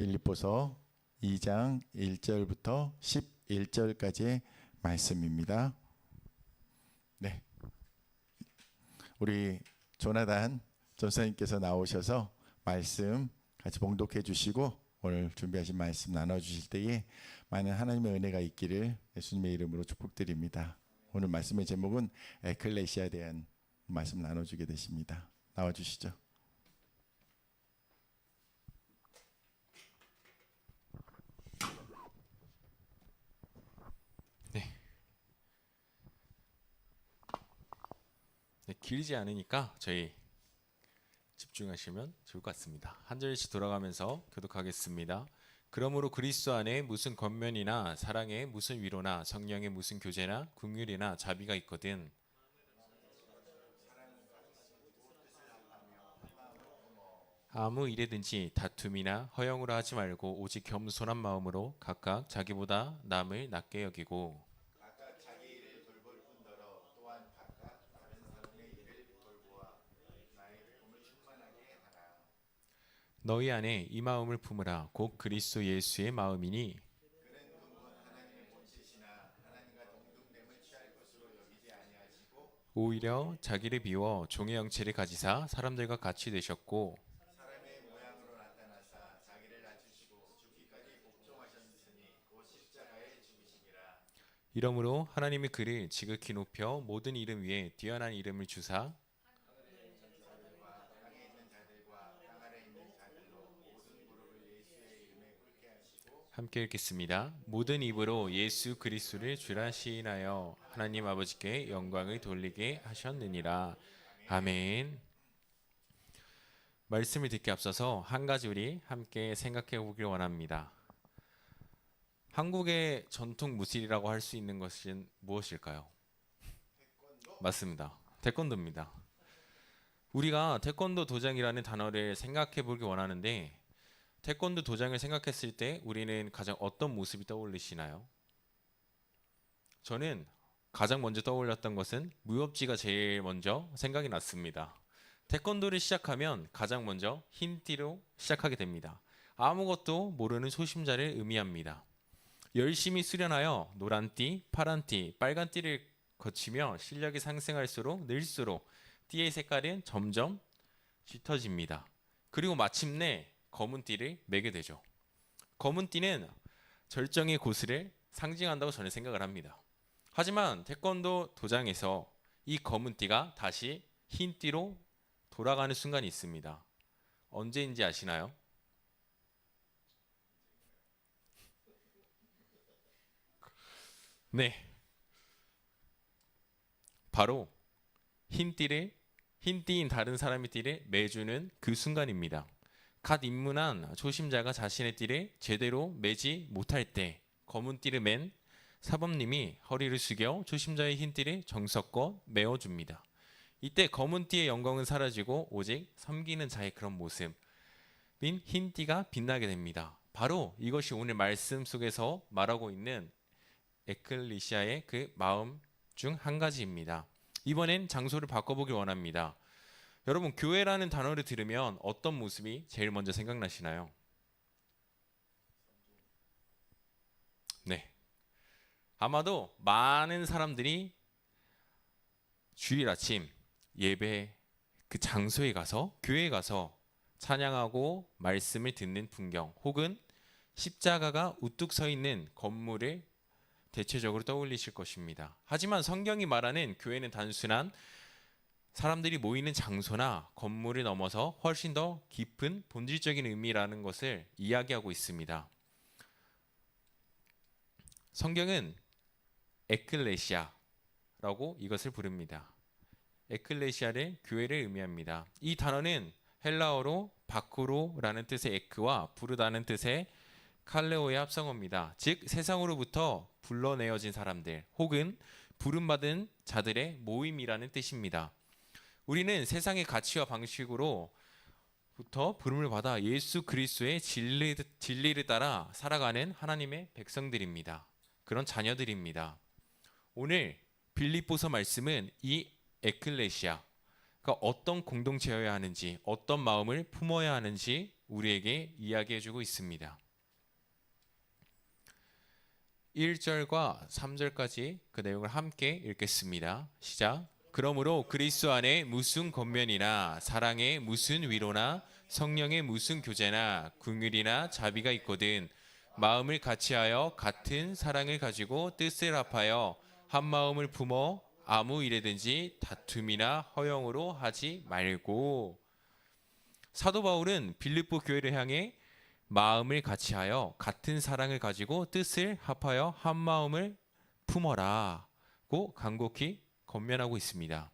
빌립보서 2장 1절부터 11절까지의 말씀입니다. 네, 우리 조나단 전사님께서 나오셔서 말씀 같이 봉독해 주시고 오늘 준비하신 말씀 나눠주실 때에 많은 하나님의 은혜가 있기를 예수님의 이름으로 축복드립니다. 오늘 말씀의 제목은 에클레시아에 대한 말씀 나눠주게 되십니다. 나와주시죠. 네, 길지 않으니까 저희 집중하시면 좋을 것 같습니다. 한 절씩 돌아가면서 교독하겠습니다. 그러므로 그리스도 안에 무슨 권면이나 사랑에 무슨 위로나 성령의 무슨 교제나 긍휼이나 자비가 있거든 아무 일에든지 다툼이나 허영으로 하지 말고 오직 겸손한 마음으로 각각 자기보다 남을 낮게 여기고 너희 안에 이 마음을 품으라. 곧 그리스도 예수의 마음이니 오히려 자기를 비워 종의 형체를 가지사 사람들과 같이 되셨고 이러므로 하나님이 그를 지극히 높여 모든 이름 위에 뛰어난 이름을 주사 함께 읽겠습니다. 모든 입으로 예수 그리스도를 주라 시인하여 하나님 아버지께 영광을 돌리게 하셨느니라. 아멘. 말씀을 듣기 앞서서 한 가지 우리 함께 생각해 보길 원합니다. 한국의 전통 무술이라고 할 수 있는 것은 무엇일까요? 맞습니다. 태권도입니다. 우리가 태권도 도장이라는 단어를 생각해 보길 원하는데 태권도 도장을 생각했을 때 우리는 가장 어떤 모습이 떠올리시나요? 저는 가장 먼저 떠올렸던 것은 무협지가 제일 먼저 생각이 났습니다. 태권도를 시작하면 가장 먼저 흰 띠로 시작하게 됩니다. 아무것도 모르는 초심자를 의미합니다. 열심히 수련하여 노란 띠, 파란 띠, 빨간 띠를 거치며 실력이 상승할수록 늘수록 띠의 색깔은 점점 짙어집니다. 그리고 마침내 검은 띠를 매게 되죠. 검은 띠는 절정의 고수를 상징한다고 저는 생각을 합니다. 하지만 태권도 도장에서 이 검은 띠가 다시 흰 띠로 돌아가는 순간이 있습니다. 언제인지 아시나요? 네, 바로 흰 띠인 다른 사람의 띠를 매주는 그 순간입니다. 갓 입문한 초심자가 자신의 띠를 제대로 매지 못할 때 검은 띠를 맨 사범님이 허리를 숙여 초심자의 흰 띠를 정성껏 메어줍니다. 이때 검은 띠의 영광은 사라지고 오직 섬기는 자의 그런 모습인 흰 띠가 빛나게 됩니다. 바로 이것이 오늘 말씀 속에서 말하고 있는 에클리시아의 그 마음 중 한 가지입니다. 이번엔 장소를 바꿔보길 원합니다. 여러분, 교회라는 단어를 들으면 어떤 모습이 제일 먼저 생각나시나요? 네, 아마도 많은 사람들이 주일 아침 예배 그 장소에 가서 교회에 가서 찬양하고 말씀을 듣는 풍경 혹은 십자가가 우뚝 서 있는 건물을 대체적으로 떠올리실 것입니다. 하지만 성경이 말하는 교회는 단순한 사람들이 모이는 장소나 건물을 넘어서 훨씬 더 깊은 본질적인 의미라는 것을 이야기하고 있습니다. 성경은 에클레시아라고 이것을 부릅니다. 에클레시아를 교회를 의미합니다. 이 단어는 헬라어로 바쿠로라는 뜻의 에크와 부르다는 뜻의 칼레오의 합성어입니다. 즉 세상으로부터 불러내어진 사람들 혹은 부름받은 자들의 모임이라는 뜻입니다. 우리는 세상의 가치와 방식으로부터 부름을 받아 예수 그리스도의 진리를 따라 살아가는 하나님의 백성들입니다. 그런 자녀들입니다. 오늘 빌립보서 말씀은 이 에클레시아가 어떤 공동체여야 하는지 어떤 마음을 품어야 하는지 우리에게 이야기해주고 있습니다. 1절과 3절까지 그 내용을 함께 읽겠습니다. 시작. 그러므로 그리스도 안에 무슨 권면이나 사랑의 무슨 위로나 성령의 무슨 교제나 긍휼이나 자비가 있거든 마음을 같이하여 같은 사랑을 가지고 뜻을 합하여 한 마음을 품어 아무 일에든지 다툼이나 허영으로 하지 말고. 사도 바울은 빌립보 교회를 향해 마음을 같이하여 같은 사랑을 가지고 뜻을 합하여 한 마음을 품어라고 간곡히 권면하고 있습니다.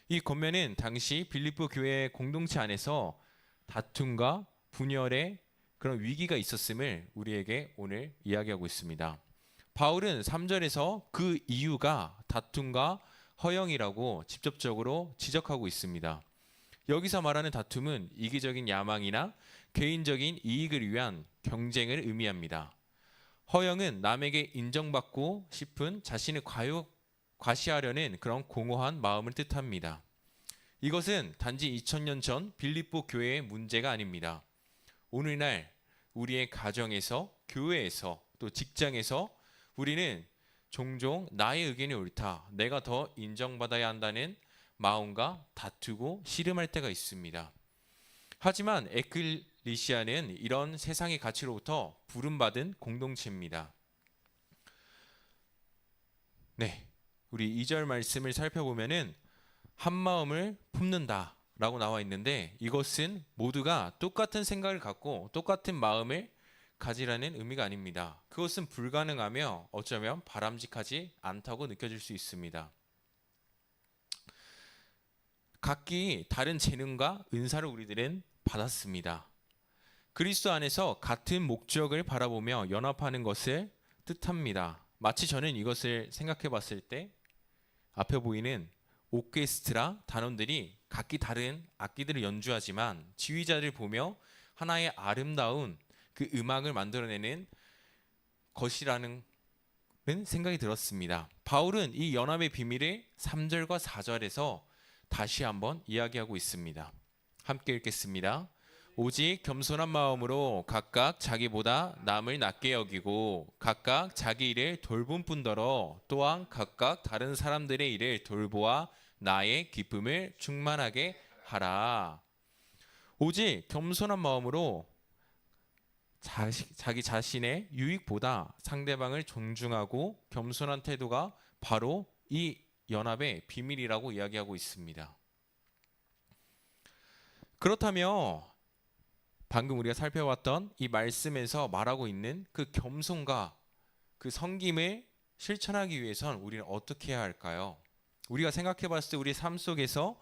이 권면은 당시 빌립보 교회 공동체 안에서 다툼과 분열의 그런 위기가 있었음을 우리에게 오늘 이야기하고 있습니다. 바울은 3절에서 그 이유가 다툼과 허영이라고 직접적으로 지적하고 있습니다. 여기서 말하는 다툼은 이기적인 야망이나 개인적인 이익을 위한 경쟁을 의미합니다. 허영은 남에게 인정받고 싶은 자신을 과시하려는 그런 공허한 마음을 뜻합니다. 이것은 단지 2000년 전 빌립보 교회의 문제가 아닙니다. 오늘날 우리의 가정에서, 교회에서, 또 직장에서 우리는 종종 나의 의견이 옳다, 내가 더 인정받아야 한다는 마음과 다투고 씨름할 때가 있습니다. 하지만 에클리시아는 이런 세상의 가치로부터 부름받은 공동체입니다. 네, 우리 2절 말씀을 살펴보면은 한 마음을 품는다 라고 나와 있는데, 이것은 모두가 똑같은 생각을 갖고 똑같은 마음을 가지라는 의미가 아닙니다. 그것은 불가능하며 어쩌면 바람직하지 않다고 느껴질 수 있습니다. 각기 다른 재능과 은사를 우리들은 받았습니다. 그리스도 안에서 같은 목적을 바라보며 연합하는 것을 뜻합니다. 마치 저는 이것을 생각해 봤을 때 앞에 보이는 오케스트라 단원들이 각기 다른 악기들을 연주하지만 지휘자를 보며 하나의 아름다운 그 음악을 만들어내는 것이라는 생각이 들었습니다. 바울은 이 연합의 비밀을 3절과 4절에서 다시 한번 이야기하고 있습니다. 함께 읽겠습니다. 오직 겸손한 마음으로 각각 자기보다 남을 낮게 여기고 각각 자기 일을 돌본 뿐더러 또한 각각 다른 사람들의 일을 돌보아 나의 기쁨을 충만하게 하라. 오직 겸손한 마음으로 자기 자신의 유익보다 상대방을 존중하고 겸손한 태도가 바로 이 연합의 비밀이라고 이야기하고 있습니다. 그렇다면 방금 우리가 살펴봤던 이 말씀에서 말하고 있는 그 겸손과 그 섬김을 실천하기 위해선 우리는 어떻게 해야 할까요? 우리가 생각해 봤을 때 우리 삶 속에서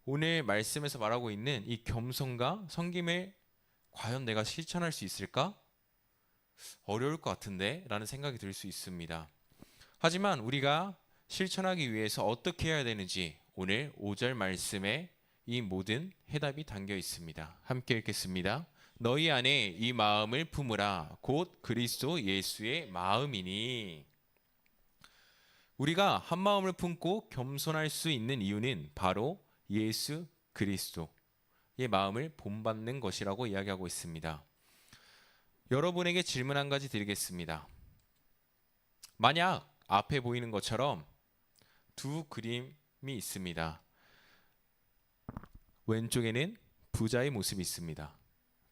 오늘 말씀에서 말하고 있는 이 겸손과 섬김을 과연 내가 실천할 수 있을까? 어려울 것 같은데 라는 생각이 들 수 있습니다. 하지만 우리가 실천하기 위해서 어떻게 해야 되는지 오늘 5절 말씀에 이 모든 해답이 담겨 있습니다. 함께 읽겠습니다. 너희 안에 이 마음을 품으라 곧 그리스도 예수의 마음이니. 우리가 한 마음을 품고 겸손할 수 있는 이유는 바로 예수 그리스도의 마음을 본받는 것이라고 이야기하고 있습니다. 여러분에게 질문 한 가지 드리겠습니다. 만약 앞에 보이는 것처럼 두 그림이 있습니다. 왼쪽에는 부자의 모습이 있습니다.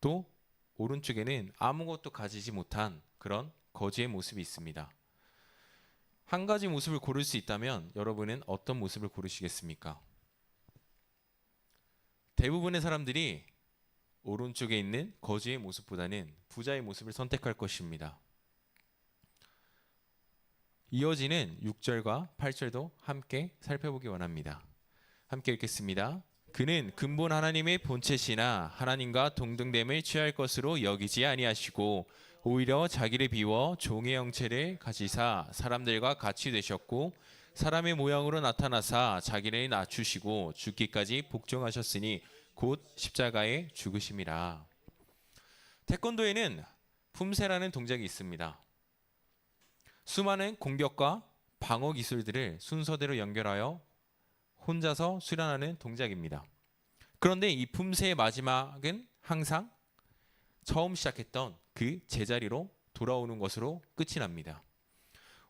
또 오른쪽에는 아무것도 가지지 못한 그런 거지의 모습이 있습니다. 한 가지 모습을 고를 수 있다면 여러분은 어떤 모습을 고르시겠습니까? 대부분의 사람들이 오른쪽에 있는 거지의 모습보다는 부자의 모습을 선택할 것입니다. 이어지는 6절과 8절도 함께 살펴보기 원합니다. 함께 읽겠습니다. 그는 근본 하나님의 본체시나 하나님과 동등됨을 취할 것으로 여기지 아니하시고 오히려 자기를 비워 종의 형체를 가지사 사람들과 같이 되셨고 사람의 모양으로 나타나사 자기를 낮추시고 죽기까지 복종하셨으니 곧 십자가에 죽으심이라. 태권도에는 품새라는 동작이 있습니다. 수많은 공격과 방어 기술들을 순서대로 연결하여 혼자서 수련하는 동작입니다. 그런데 이 품새의 마지막은 항상 처음 시작했던 그 제자리로 돌아오는 것으로 끝이 납니다.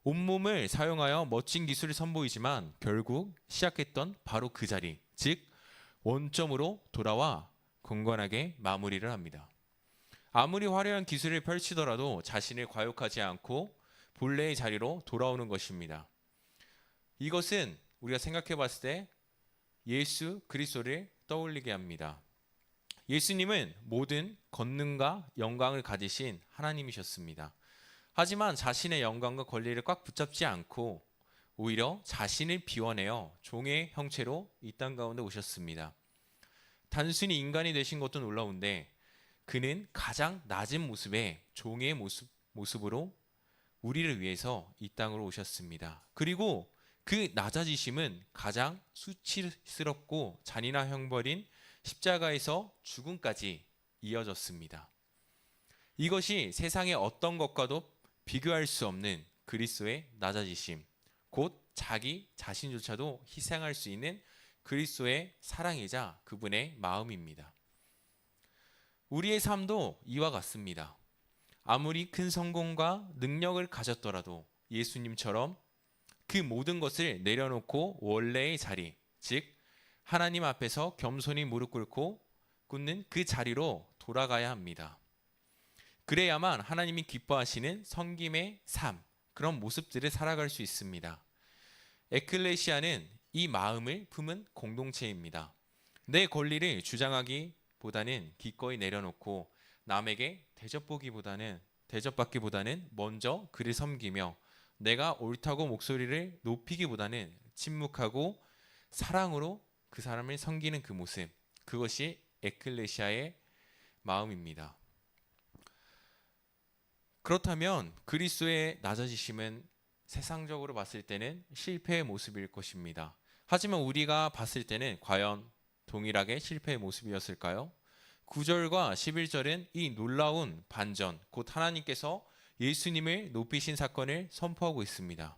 온몸을 사용하여 멋진 기술을 선보이지만 결국 시작했던 바로 그 자리, 즉 원점으로 돌아와 건건하게 마무리를 합니다. 아무리 화려한 기술을 펼치더라도 자신을 과욕하지 않고 본래의 자리로 돌아오는 것입니다. 이것은 우리가 생각해 봤을 때 예수 그리스도를 떠올리게 합니다. 예수님은 모든 권능과 영광을 가지신 하나님이셨습니다. 하지만 자신의 영광과 권리를 꽉 붙잡지 않고 오히려 자신을 비워내어 종의 형체로 이 땅 가운데 오셨습니다. 단순히 인간이 되신 것도 놀라운데 그는 가장 낮은 모습의 종의 모습으로 우리를 위해서 이 땅으로 오셨습니다. 그리고 그 낮아지심은 가장 수치스럽고 잔인한 형벌인 십자가에서 죽음까지 이어졌습니다. 이것이 세상의 어떤 것과도 비교할 수 없는 그리스도의 낮아지심, 곧 자기 자신조차도 희생할 수 있는 그리스도의 사랑이자 그분의 마음입니다. 우리의 삶도 이와 같습니다. 아무리 큰 성공과 능력을 가졌더라도 예수님처럼 그 모든 것을 내려놓고 원래의 자리, 즉 하나님 앞에서 겸손히 무릎 꿇고 꿇는 그 자리로 돌아가야 합니다. 그래야만 하나님이 기뻐하시는 섬김의 삶, 그런 모습들을 살아갈 수 있습니다. 에클레시아는 이 마음을 품은 공동체입니다. 내 권리를 주장하기보다는 기꺼이 내려놓고 남에게 대접받기보다는 먼저 그를 섬기며 내가 옳다고 목소리를 높이기보다는 침묵하고 사랑으로 그 사람을 섬기는 그 모습, 그것이 에클레시아의 마음입니다. 그렇다면 그리스도의 낮아지심은 세상적으로 봤을 때는 실패의 모습일 것입니다. 하지만 우리가 봤을 때는 과연 동일하게 실패의 모습이었을까요? 9절과 11절은 이 놀라운 반전, 곧 하나님께서 예수님을 높이신 사건을 선포하고 있습니다.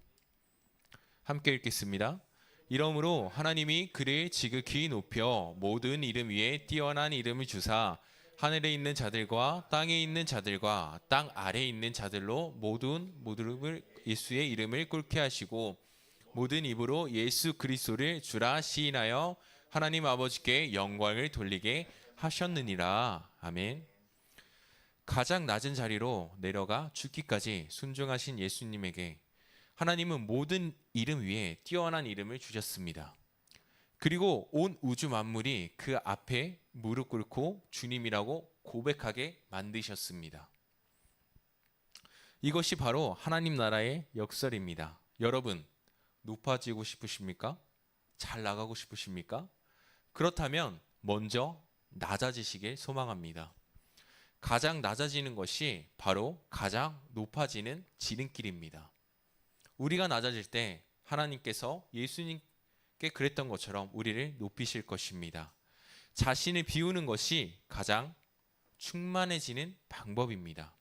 함께 읽겠습니다. 이러므로 하나님이 그를 지극히 높여 모든 이름 위에 뛰어난 이름을 주사 하늘에 있는 자들과 땅에 있는 자들과 땅 아래에 있는 자들로 모든 무릎을 예수의 이름을 꿇게 하시고 모든 입으로 예수 그리스도를 주라 시인하여 하나님 아버지께 영광을 돌리게 하셨느니라. 아멘. 가장 낮은 자리로 내려가 죽기까지 순종하신 예수님에게 하나님은 모든 이름 위에 뛰어난 이름을 주셨습니다. 그리고 온 우주 만물이 그 앞에 무릎 꿇고 주님이라고 고백하게 만드셨습니다. 이것이 바로 하나님 나라의 역설입니다. 여러분, 높아지고 싶으십니까? 잘 나가고 싶으십니까? 그렇다면 먼저 낮아지시길 소망합니다. 가장 낮아지는 것이 바로 가장 높아지는 지름길입니다. 우리가 낮아질 때 하나님께서 예수님께 그랬던 것처럼 우리를 높이실 것입니다. 자신을 비우는 것이 가장 충만해지는 방법입니다.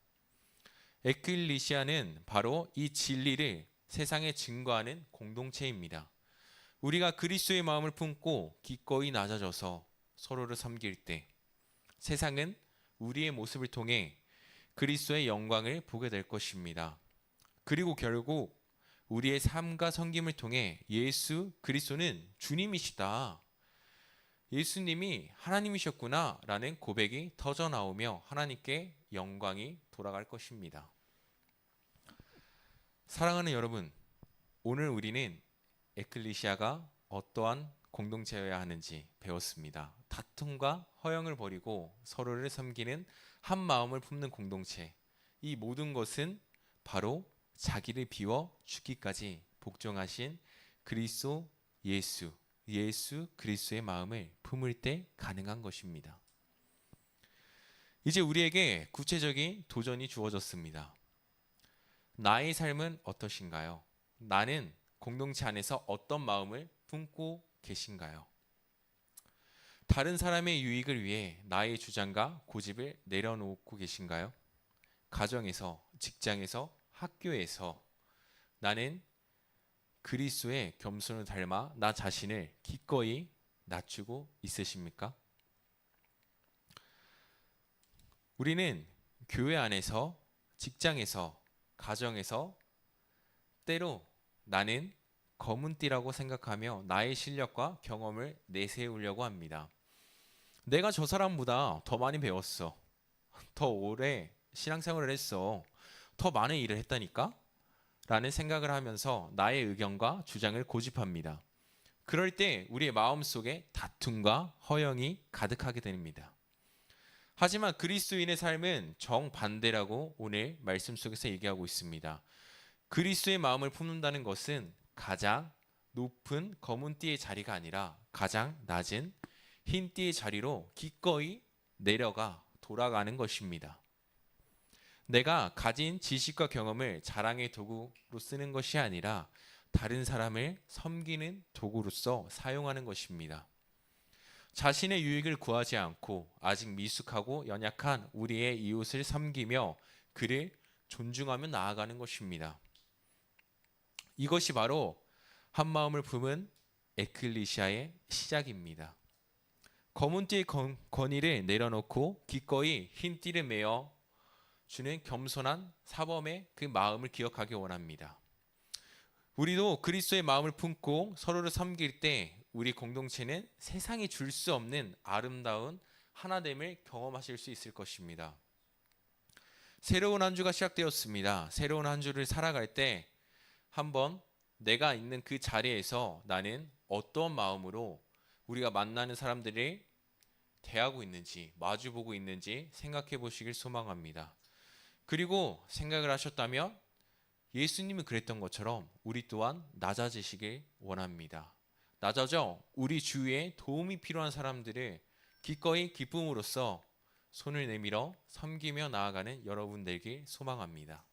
에클리시아는 바로 이 진리를 세상에 증거하는 공동체입니다. 우리가 그리스도의 마음을 품고 기꺼이 낮아져서 서로를 섬길 때 세상은 우리의 모습을 통해 그리스도의 영광을 보게 될 것입니다. 그리고 결국 우리의 삶과 섬김을 통해 예수 그리스도는 주님이시다, 예수님이 하나님이셨구나 라는 고백이 터져 나오며 하나님께 영광이 돌아갈 것입니다. 사랑하는 여러분, 오늘 우리는 에클리시아가 어떠한 공동체여야 하는지 배웠습니다. 다툼과 허영을 버리고 서로를 섬기는 한 마음을 품는 공동체, 이 모든 것은 바로 자기를 비워 죽기까지 복종하신 그리스도 예수 그리스도의 마음을 품을 때 가능한 것입니다. 이제 우리에게 구체적인 도전이 주어졌습니다. 나의 삶은 어떠신가요? 나는 공동체 안에서 어떤 마음을 품고 계신가요? 다른 사람의 유익을 위해 나의 주장과 고집을 내려놓고 계신가요? 가정에서, 직장에서, 학교에서 나는 그리스도의 겸손을 닮아 나 자신을 기꺼이 낮추고 있으십니까? 우리는 교회 안에서, 직장에서, 가정에서 때로 나는 검은 띠라고 생각하며 나의 실력과 경험을 내세우려고 합니다. 내가 저 사람보다 더 많이 배웠어. 더 오래 신앙생활을 했어. 더 많은 일을 했다니까? 라는 생각을 하면서 나의 의견과 주장을 고집합니다. 그럴 때 우리의 마음속에 다툼과 허영이 가득하게 됩니다. 하지만 그리스도인의 삶은 정반대라고 오늘 말씀 속에서 얘기하고 있습니다. 그리스도의 마음을 품는다는 것은 가장 높은 검은 띠의 자리가 아니라 가장 낮은 흰 띠의 자리로 기꺼이 내려가 돌아가는 것입니다. 내가 가진 지식과 경험을 자랑의 도구로 쓰는 것이 아니라 다른 사람을 섬기는 도구로서 사용하는 것입니다. 자신의 유익을 구하지 않고 아직 미숙하고 연약한 우리의 이웃을 섬기며 그를 존중하며 나아가는 것입니다. 이것이 바로 한 마음을 품은 에클리시아의 시작입니다. 검은 띠의 권위를 내려놓고 기꺼이 흰 띠를 메어 주는 겸손한 사범의 그 마음을 기억하기 원합니다. 우리도 그리스도의 마음을 품고 서로를 섬길 때 우리 공동체는 세상이 줄 수 없는 아름다운 하나됨을 경험하실 수 있을 것입니다. 새로운 한 주가 시작되었습니다. 새로운 한 주를 살아갈 때 한번 내가 있는 그 자리에서 나는 어떤 마음으로 우리가 만나는 사람들이 대하고 있는지, 마주보고 있는지 생각해 보시길 소망합니다. 그리고 생각을 하셨다면 예수님이 그랬던 것처럼 우리 또한 낮아지시길 원합니다. 낮아져 우리 주위에 도움이 필요한 사람들을 기꺼이 기쁨으로써 손을 내밀어 섬기며 나아가는 여러분 되길 소망합니다.